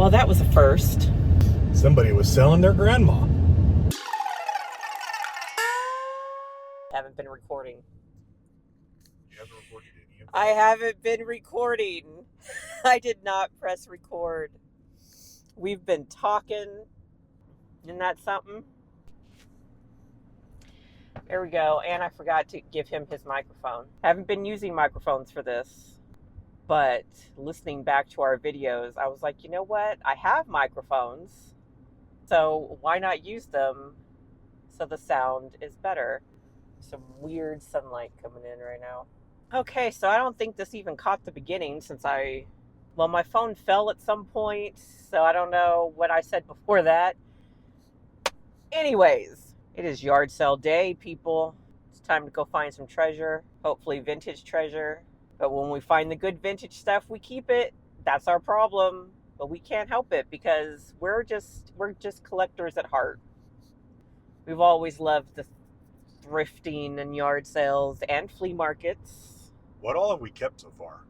Well, that was a first. Somebody was selling their grandma. Haven't been recording. You haven't recorded any of that? I haven't been recording. I did not press record. We've been talking. Isn't that something? There we go. And I forgot to give him his microphone. I haven't been using microphones for this, but listening back to our videos, I was like, you know what? I have microphones, so why not use them so the sound is better? Some weird sunlight coming in right now. Okay, so I don't think this even caught the beginning since my phone fell at some point, so I don't know what I said before that. Anyways, it is yard sale day, people. It's time to go find some treasure, hopefully vintage treasure. But when we find the good vintage stuff, we keep it. That's our problem. But we can't help it because we're just collectors at heart. We've always loved the thrifting and yard sales and flea markets. What all have we kept so far?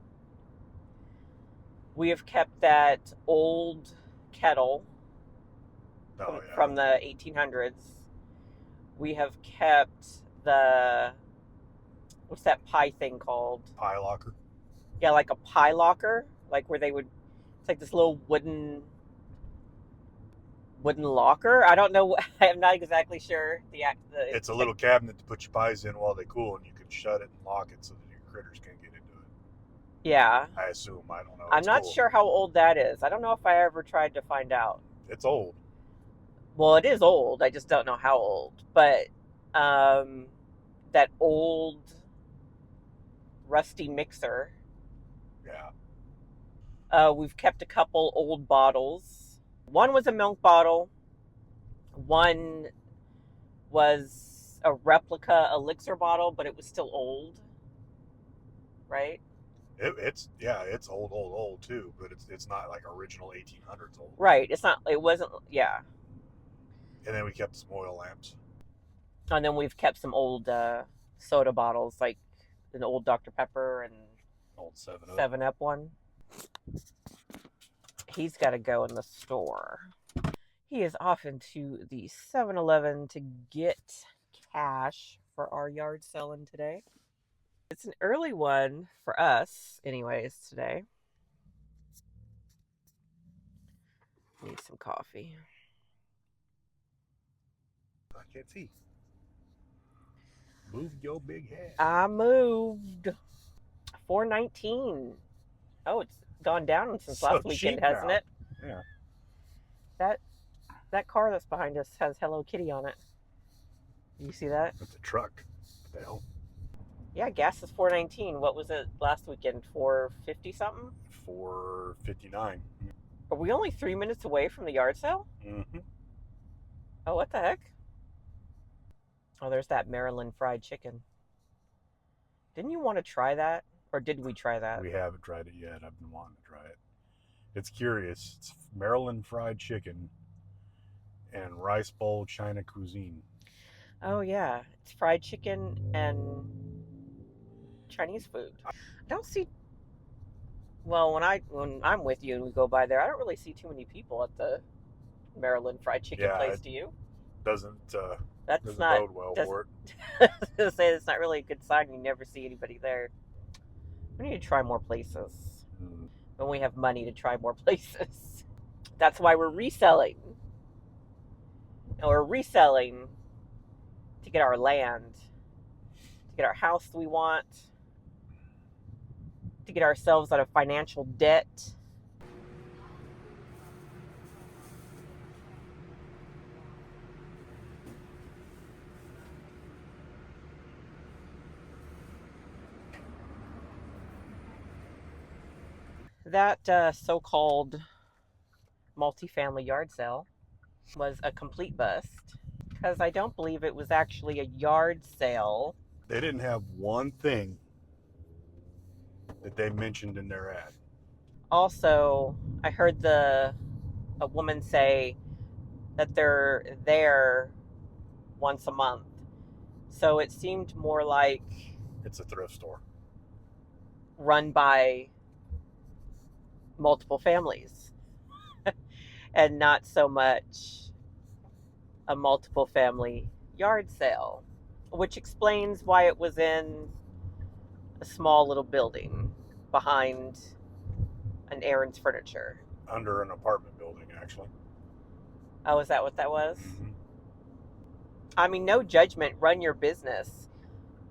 We have kept that old kettle from the 1800s. We have kept what's that pie thing called? Pie locker. Yeah, like a pie locker, like where it's like this little wooden locker. I don't know. I'm not exactly sure It's a little cabinet to put your pies in while they cool, and you can shut it and lock it so that your critters can't get into it. Yeah. I assume. I don't know. I'm not sure how old that is. I don't know if I ever tried to find out. It's old. Well, it is old. I just don't know how old. But that old rusty mixer. Yeah. We've kept a couple old bottles. One was a milk bottle. One was a replica elixir bottle, but it was still old. Right? It's old too, but it's not like original 1800s old. Right. It wasn't, yeah. And then we kept some oil lamps. And then we've kept some old soda bottles, like an old Dr. Pepper and Old 7-Up. 7-Up one. He's got to go in the store. He is off into the 7-Eleven to get cash for our yard selling today. It's an early one for us, anyways, today. Need some coffee. I can't see. Move your big head. I moved. $4.19. Oh, it's gone down since last weekend, hasn't it? Yeah. That car that's behind us has Hello Kitty on it. Do you see that? That's a truck. What the hell? Yeah, gas is $4.19. What was it last weekend? $4.50 something? $4.59. Are we only 3 minutes away from the yard sale? Mm-hmm. Oh, what the heck? Oh, there's that Maryland fried chicken. Didn't you want to try that? Or did we try that? We haven't tried it yet. I've been wanting to try it. It's curious. It's Maryland fried chicken and rice bowl China cuisine. Oh, yeah. It's fried chicken and Chinese food. I don't see... Well, when I'm with you and we go by there, I don't really see too many people at the Maryland fried chicken place, do you? Doesn't That's not bode well for it. I was going to say, it's not really a good sign. You never see anybody there. We need to try more places. When we have money to try more places. That's why we're reselling. And we're reselling to get our land, to get our house we want, to get ourselves out of financial debt. That so-called multifamily yard sale was a complete bust because I don't believe it was actually a yard sale. They didn't have one thing that they mentioned in their ad. Also, I heard a woman say that they're there once a month. So it seemed more like It's a thrift store. Run by multiple families. and not so much a multiple family yard sale, which explains why it was in a small little building behind an Aaron's Furniture. Under an apartment building, actually. Oh, is that what that was? Mm-hmm. I mean, no judgment, run your business,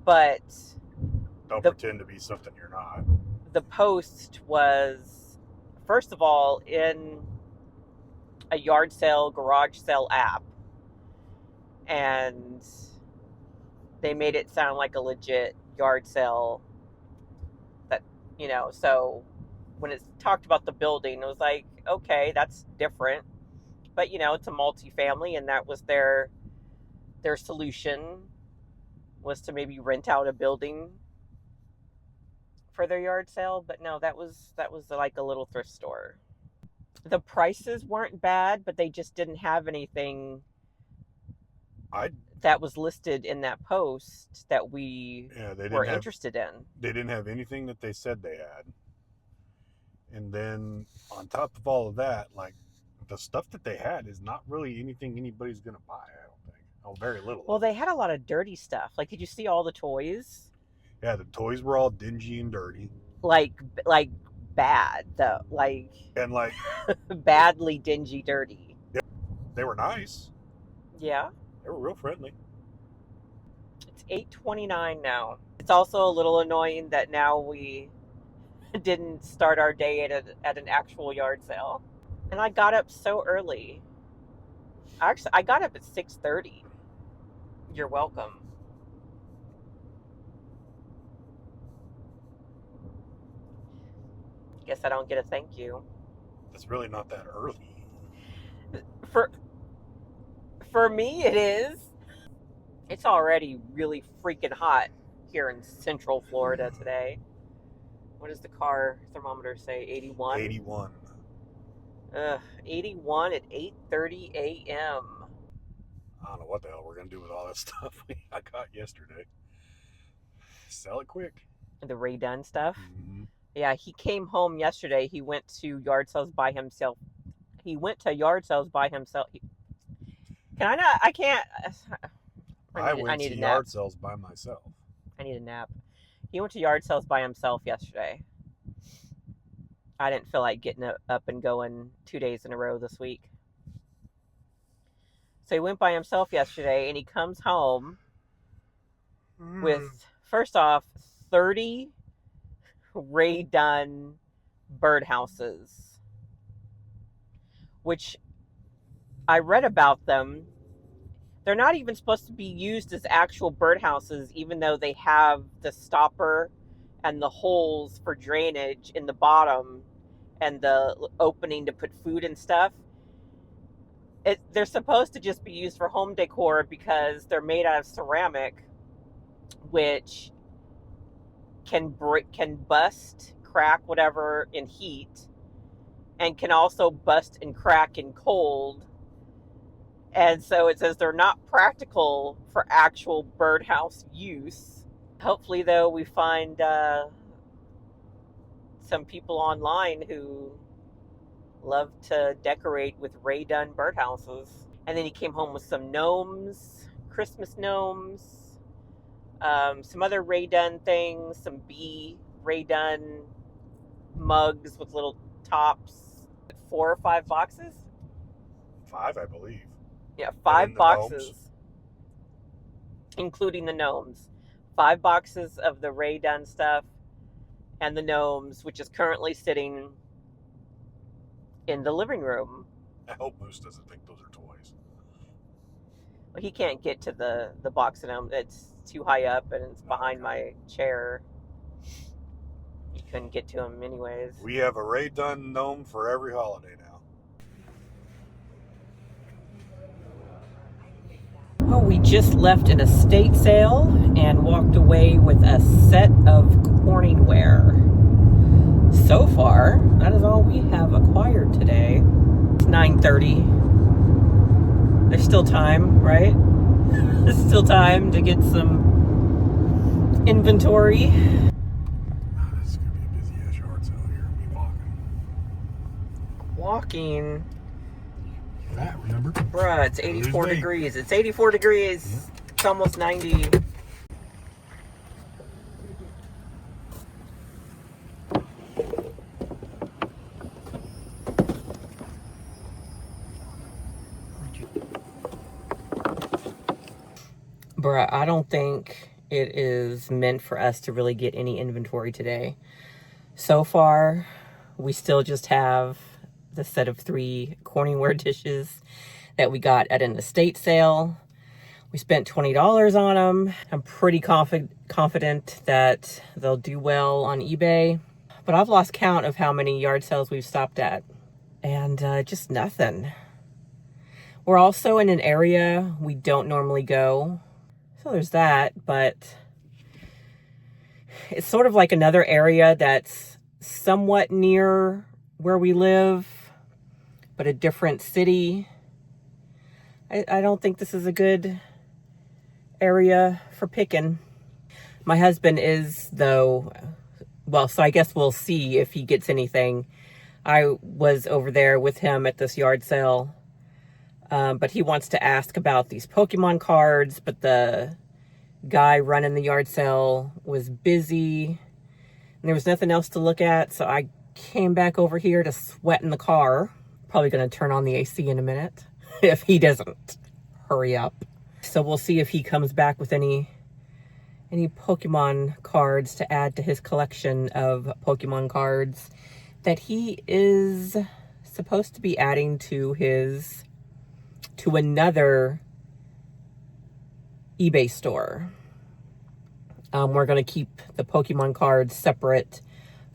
but Don't pretend to be something you're not. the post was, first of all, in a yard sale, garage sale app, and they made it sound like a legit yard sale. That, so when it talked about the building, it was like, okay, that's different, but it's a multifamily, and that was their solution, was to maybe rent out a building for their yard sale. But no, that was like a little thrift store. The prices weren't bad, but they just didn't have anything that was listed in that post that we were interested in. They didn't have anything that they said they had. And then on top of all of that, like, the stuff that they had is not really anything anybody's going to buy, I don't think. Oh, very little. Well, they had a lot of dirty stuff. Like, did you see all the toys? Yeah, the toys were all dingy and dirty. Like bad, though. And badly dingy, dirty. Yeah, they were nice. Yeah. They were real friendly. It's 8:29 now. It's also a little annoying that now we didn't start our day at an actual yard sale. And I got up so early. Actually, I got up at 6:30. You're welcome. Guess I don't get a thank you. It's really not that early. For me, it is. It's already really freaking hot here in Central Florida today. What does the car thermometer say? 81? 81. 81 at 8:30 a.m. I don't know what the hell we're going to do with all that stuff I got yesterday. Sell it quick. The Ray Dunn stuff? Mm-hmm. Yeah, he came home yesterday. He went to yard sales by himself. I went to yard sales by myself I need a nap. He went to yard sales by himself yesterday. I didn't feel like getting up and going 2 days in a row this week. So he went by himself yesterday, and he comes home with, first off, 30 Ray Dunn birdhouses, which I read about them. They're not even supposed to be used as actual birdhouses, even though they have the stopper and the holes for drainage in the bottom and the opening to put food and stuff. They're supposed to just be used for home decor because they're made out of ceramic, which can bust, crack, whatever, in heat, and can also bust and crack in cold. And so it says they're not practical for actual birdhouse use. Hopefully, though, we find some people online who love to decorate with Ray Dunn birdhouses. And then he came home with some gnomes, Christmas gnomes, some other Ray Dunn things, some Ray Dunn mugs with little tops. 4 or 5 boxes? 5, I believe. Yeah, 5 boxes, gnomes, including the gnomes. 5 boxes of the Ray Dunn stuff and the gnomes, which is currently sitting in the living room. I hope Moose doesn't think those are toys. Well, he can't get to the box of gnomes. It's too high up, and it's behind my chair. You couldn't get to him anyways. We have a Ray Dunn gnome for every holiday now. Well, we just left an estate sale and walked away with a set of Corningware. So far, that is all we have acquired today. It's 9:30. There's still time, right? There's still time to get some inventory. This is going to be a busy-ass yard sale here. Me walking. That, remember? Bruh, it's 84 degrees. It's 84 degrees. Yeah. It's almost 90. Bruh, I don't think it is meant for us to really get any inventory today. So far, we still just have the set of 3 Corningware dishes that we got at an estate sale. We spent $20 on them. I'm pretty confident that they'll do well on eBay. But I've lost count of how many yard sales we've stopped at. And just nothing. We're also in an area we don't normally go. So there's that, but it's sort of like another area that's somewhat near where we live, but a different city. I don't think this is a good area for picking. My husband is, though, well, so I guess we'll see if he gets anything. I was over there with him at this yard sale. But he wants to ask about these Pokemon cards, but the guy running the yard sale was busy and there was nothing else to look at. So I came back over here to sweat in the car. Probably going to turn on the AC in a minute if he doesn't hurry up. So we'll see if he comes back with any Pokemon cards to add to his collection of Pokemon cards that he is supposed to be adding to another eBay store. We're going to keep the Pokemon cards separate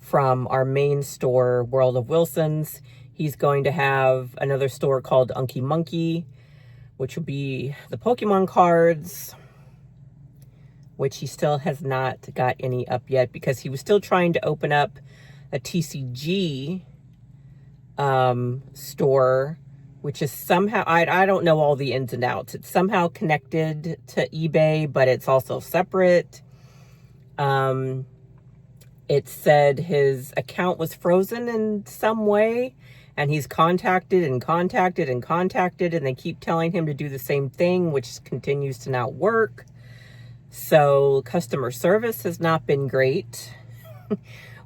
from our main store, World of Wilson's. He's going to have another store called Unky Monkey, which will be the Pokemon cards, which he still has not got any up yet because he was still trying to open up a TCG store, which is somehow, I don't know all the ins and outs. It's somehow connected to eBay, but it's also separate. It said his account was frozen in some way, and he's contacted, and they keep telling him to do the same thing, which continues to not work. So customer service has not been great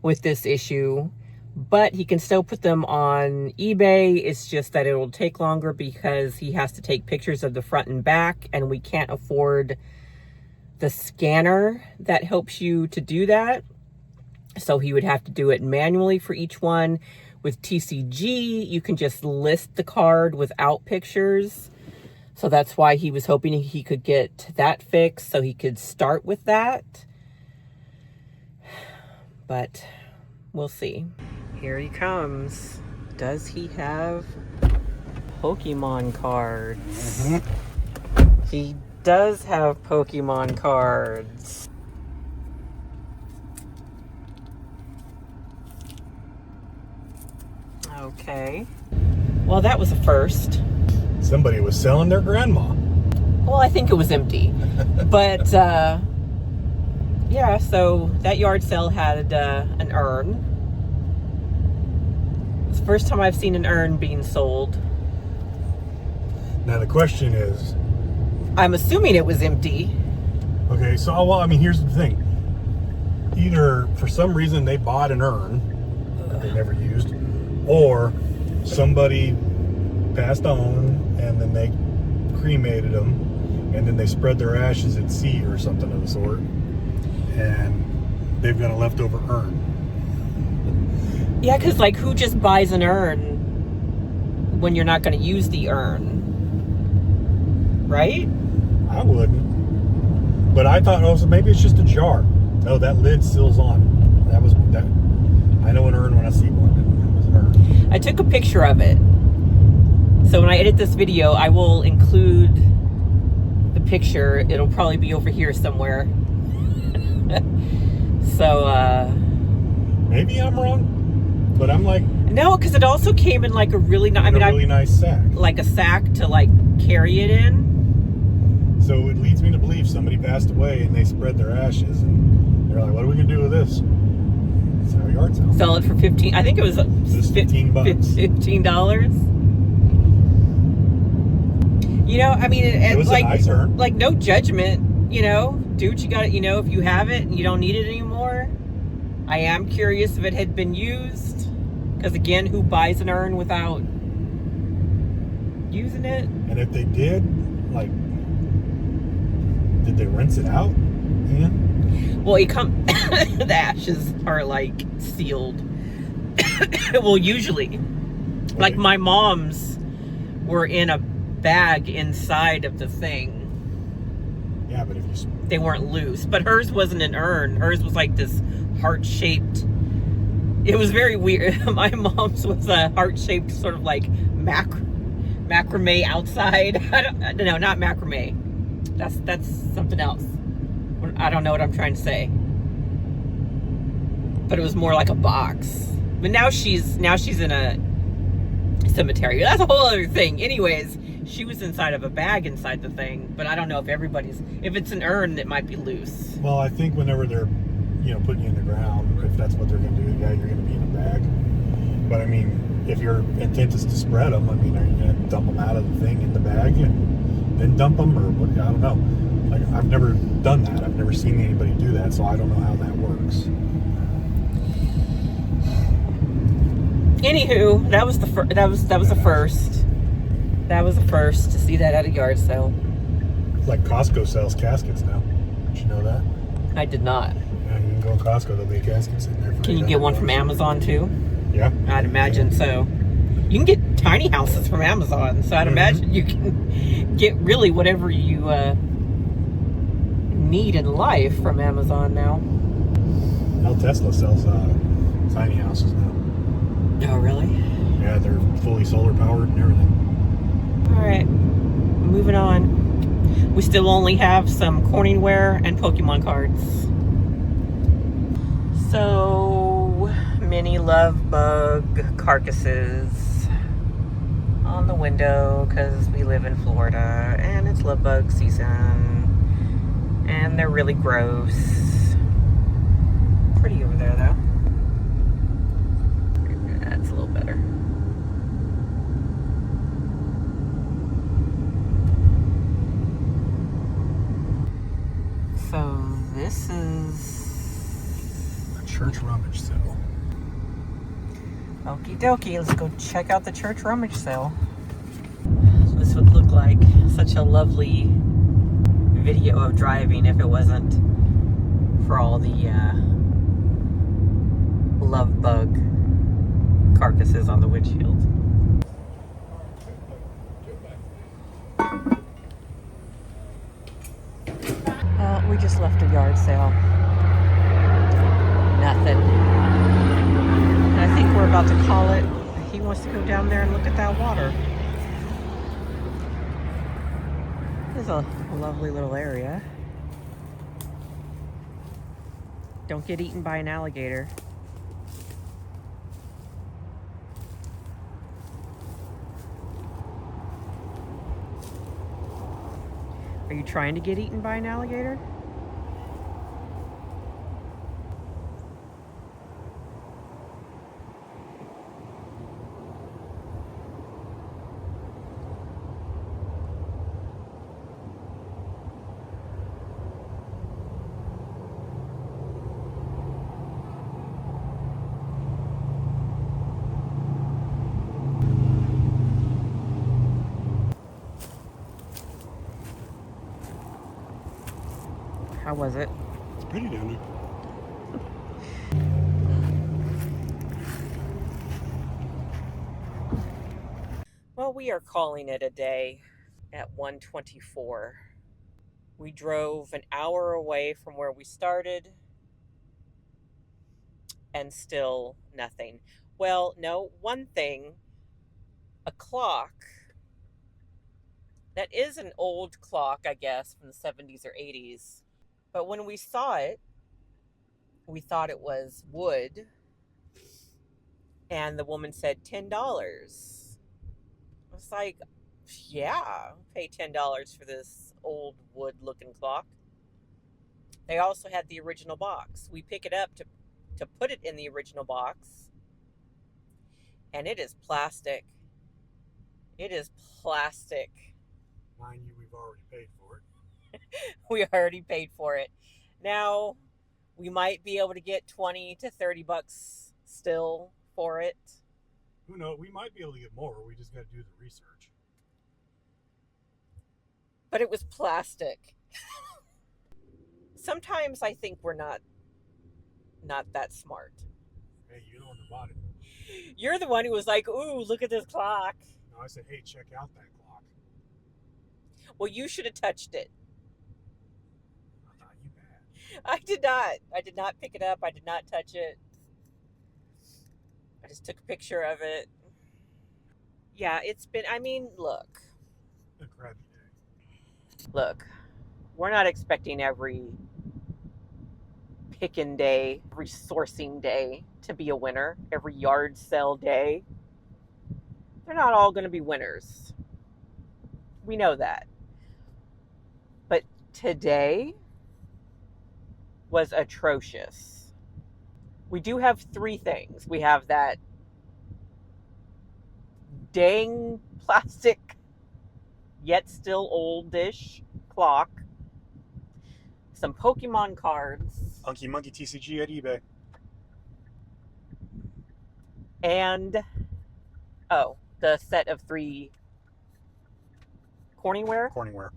with this issue. But he can still put them on eBay. It's just that it'll take longer because he has to take pictures of the front and back, and we can't afford the scanner that helps you to do that. So he would have to do it manually for each one. With TCG, you can just list the card without pictures. So that's why he was hoping he could get that fixed so he could start with that. But we'll see. Here he comes. Does he have Pokemon cards? Mm-hmm. He does have Pokemon cards. Okay. Well, that was a first. Somebody was selling their grandma. Well, I think it was empty. But, yeah, so that yard sale had an urn. It's the first time I've seen an urn being sold. Now the question is, I'm assuming it was empty. Okay, so well, I mean, here's the thing. Either for some reason they bought an urn that they never used, or somebody passed on and then they cremated them, and then they spread their ashes at sea or something of the sort, and they've got a leftover urn. Yeah, because, like, who just buys an urn when you're not going to use the urn? Right? I wouldn't. But I thought, oh, so maybe it's just a jar. No, that lid still's on. That was that. I know an urn when I see one. It was an urn. I took a picture of it. So when I edit this video, I will include the picture. It'll probably be over here somewhere. So, maybe I'm wrong. But I'm like, no, because it also came in like a really nice, really nice sack. Like a sack to like carry it in. So it leads me to believe somebody passed away and they spread their ashes, and they're like, what are we gonna do with this? So yard sale. Sell it for 15. I think it was $15. $15. You know, I mean, It was like, a nice urn. like no judgment. You know, do what you got. You know, if you have it and you don't need it anymore. I am curious if it had been used, because again, who buys an urn without using it? And if they did, like, did they rinse it out? Yeah. Well, the ashes are like sealed. Well, usually, like my mom's were in a bag inside of the thing. Yeah, but if you... They weren't loose, but hers wasn't an urn. Hers was like this heart-shaped. It was very weird. My mom's was a heart-shaped sort of like macrame outside. No, not macrame. That's something else. I don't know what I'm trying to say. But it was more like a box. But now she's in a cemetery. That's a whole other thing. Anyways, she was inside of a bag inside the thing, but I don't know if if it's an urn, it might be loose. Well, I think whenever they're, putting you in the ground, if that's what they're going to do, yeah, you're going to be in a bag. But I mean, if your intent is to spread them, I mean, are you going to dump them out of the thing in the bag and then dump them, or what? I don't know. Like, I've never done that. I've never seen anybody do that, so I don't know how that works. Anywho, that was the first. That was the first. That was the first to see that at a yard sale. Like Costco sells caskets now. Did you know that? I did not. Yeah, you can go to Costco. There'll be a casket sitting there. Can you get one from Amazon too? Yeah. I'd imagine so. You can get tiny houses from Amazon, so I'd imagine you can get really whatever you need in life from Amazon now. Now Tesla sells tiny houses now. Oh, really? Yeah, they're fully solar powered and everything. All right, moving on. We still only have some Corningware and Pokemon cards. So many love bug carcasses on the window because we live in Florida and it's love bug season, and they're really gross. Pretty over there though. That's a little better. So this is A church rummage sale. okie dokie. Let's go check out the church rummage sale. So this would look like such a lovely video of driving if it wasn't for all the love bug carcasses on the windshield. We just left a yard sale. Nothing. And I think we're about to call it. He wants to go down there and look at that water. There's a lovely little area. Don't get eaten by an alligator. Are you trying to get eaten by an alligator? How was it? It's pretty down there. Well, we are calling it a day at 1:24. We drove an hour away from where we started and still nothing. Well, no, one thing, a clock. That is an old clock, I guess, from the 70s or 80s. But when we saw it, we thought it was wood. And the woman said $10. I was like, yeah, I'll pay $10 for this old wood looking clock. They also had the original box. We pick it up to to put it in the original box. And it is plastic. It is plastic. Mind you, we've already paid for it. We already paid for it. Now, we might be able to get 20 to 30 bucks still for it. Who knows? We might be able to get more. We just got to do the research. But it was plastic. Sometimes I think we're not that smart. Hey, you're the one that bought it. You're the one who was like, ooh, look at this clock. No, I said, hey, check out that clock. Well, you should have touched it. I thought you had. I did not. I did not pick it up. I did not touch it. I just took a picture of it. Yeah, it's been, I mean, look. A crappy day. Look, we're not expecting every picking day, every sourcing day to be a winner, every yard sale day. They're not all going to be winners. We know that. But today was atrocious. We do have three things. We have that dang plastic, yet still oldish clock, some Pokemon cards, Unky Monkey TCG at eBay. and the set of 3 Corningware.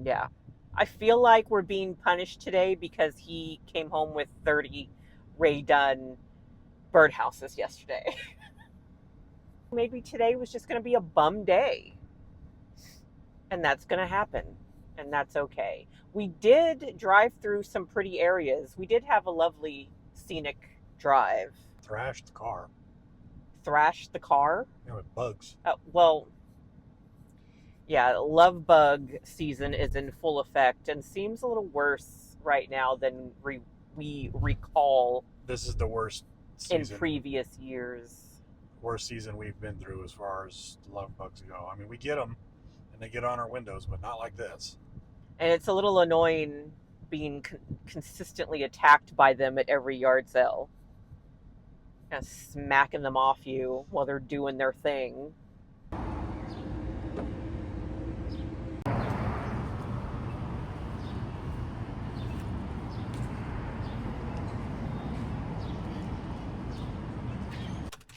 Yeah. I feel like we're being punished today because he came home with 30 Ray Dunn birdhouses yesterday. Maybe today was just going to be a bum day. And that's going to happen. And that's okay. We did drive through some pretty areas. We did have a lovely scenic drive. Thrashed the car. Thrashed the car? Yeah, with bugs. Well, yeah, love bug season is in full effect and seems a little worse right now than we recall. This is the worst season. In previous years. Worst season we've been through as far as love bugs go. I mean, we get them and they get on our windows, but not like this. And it's a little annoying being consistently attacked by them at every yard sale. Kind of smacking them off you while they're doing their thing.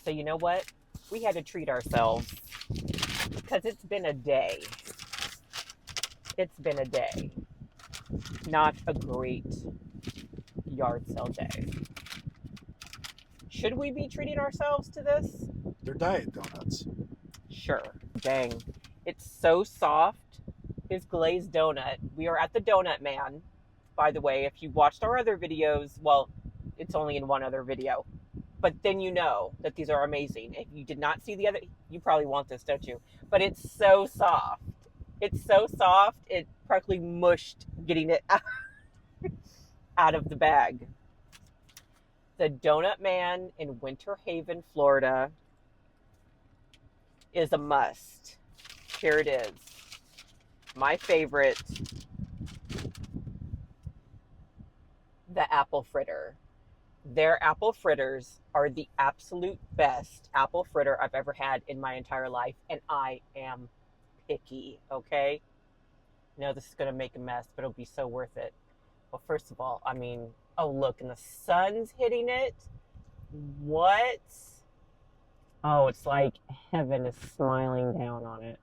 So you know what? We had to treat ourselves because it's been a day. It's been a day. Not a great yard sale day. Should we be treating ourselves to this? They're diet donuts. Sure. Dang. It's so soft. His glazed donut. We are at the Donut Man. By the way, if you watched our other videos, well, it's only in one other video. But then you know that these are amazing. If you did not see the other, you probably want this, don't you? But it's so soft. It's so soft, it practically mushed getting it out of the bag. The Donut Man in Winter Haven, Florida is a must. Here it is. My favorite, the apple fritter. Their apple fritters are the absolute best apple fritter I've ever had in my entire life, and I am picky, okay? No, this is going to make a mess, but it'll be so worth it. Well, first of all, I mean, oh, look, and the sun's hitting it. What? Oh, it's like heaven is smiling down on it.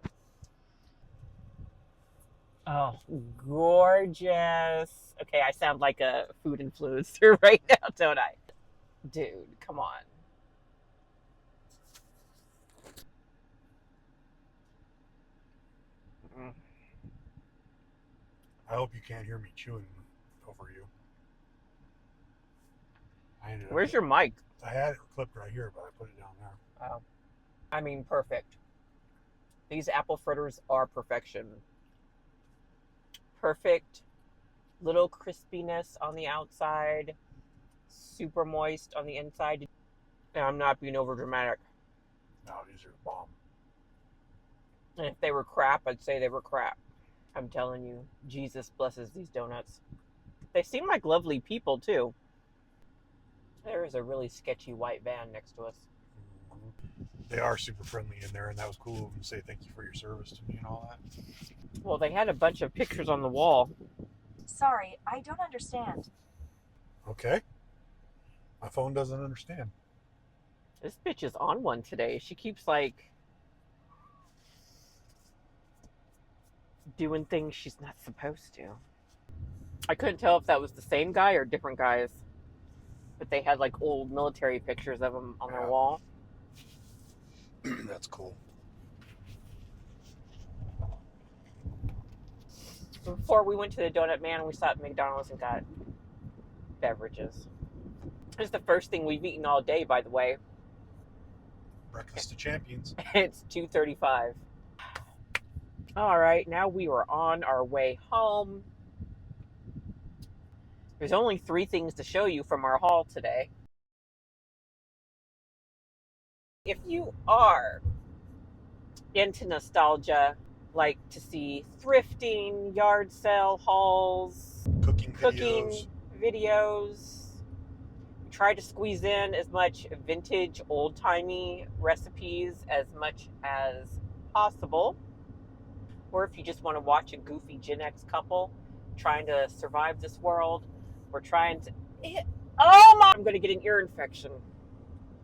Oh, gorgeous. Okay, I sound like a food influencer right now, don't I? Dude, come on. I hope you can't hear me chewing over you. Where's your mic? I had it clipped right here, but I put it down there. Oh. I mean, perfect. These apple fritters are perfection. Perfect. Little crispiness on the outside. Super moist on the inside. And I'm not being over dramatic. No, these are bomb. And if they were crap, I'd say they were crap. I'm telling you, Jesus blesses these donuts. They seem like lovely people, too. There is a really sketchy white van next to us. They are super friendly in there, and that was cool of them to say thank you for your service to me and all that. Well, they had a bunch of pictures on the wall. Sorry, I don't understand. Okay. My phone doesn't understand. This bitch is on one today. She keeps like doing things she's not supposed to. I couldn't tell if that was the same guy or different guys, but they had like old military pictures of them on their wall. That's cool. Before we went to the Donut Man, we stopped at McDonald's and got beverages. It's the first thing we've eaten all day, by the way. Breakfast of champions. It's 2:35. All right, now we are on our way home. There's only 3 things to show you from our haul today. If you are into nostalgia, like to see thrifting, yard sale hauls, Cooking videos, try to squeeze in as much vintage, old-timey recipes as much as possible. Or if you just want to watch a goofy Gen X couple trying to survive this world, or trying to... Oh my... I'm going to get an ear infection.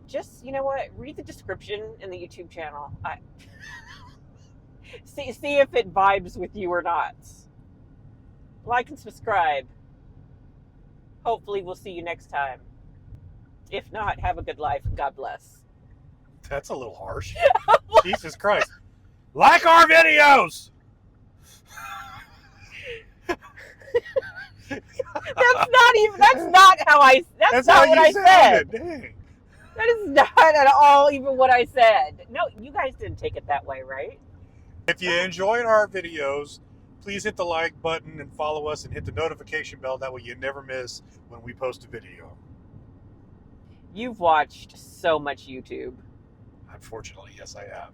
Just, you know what? Read the description in the YouTube channel. See if it vibes with you or not. Like and subscribe. Hopefully we'll see you next time. If not, have a good life. God bless. That's a little harsh. Jesus Christ. Like our videos! That's not how I... That's not what I said. Dang. That is not at all even what I said. No, you guys didn't take it that way, right? If you enjoyed our videos, please hit the like button and follow us and hit the notification bell. That way you never miss when we post a video. You've watched so much YouTube. Unfortunately, yes, I have.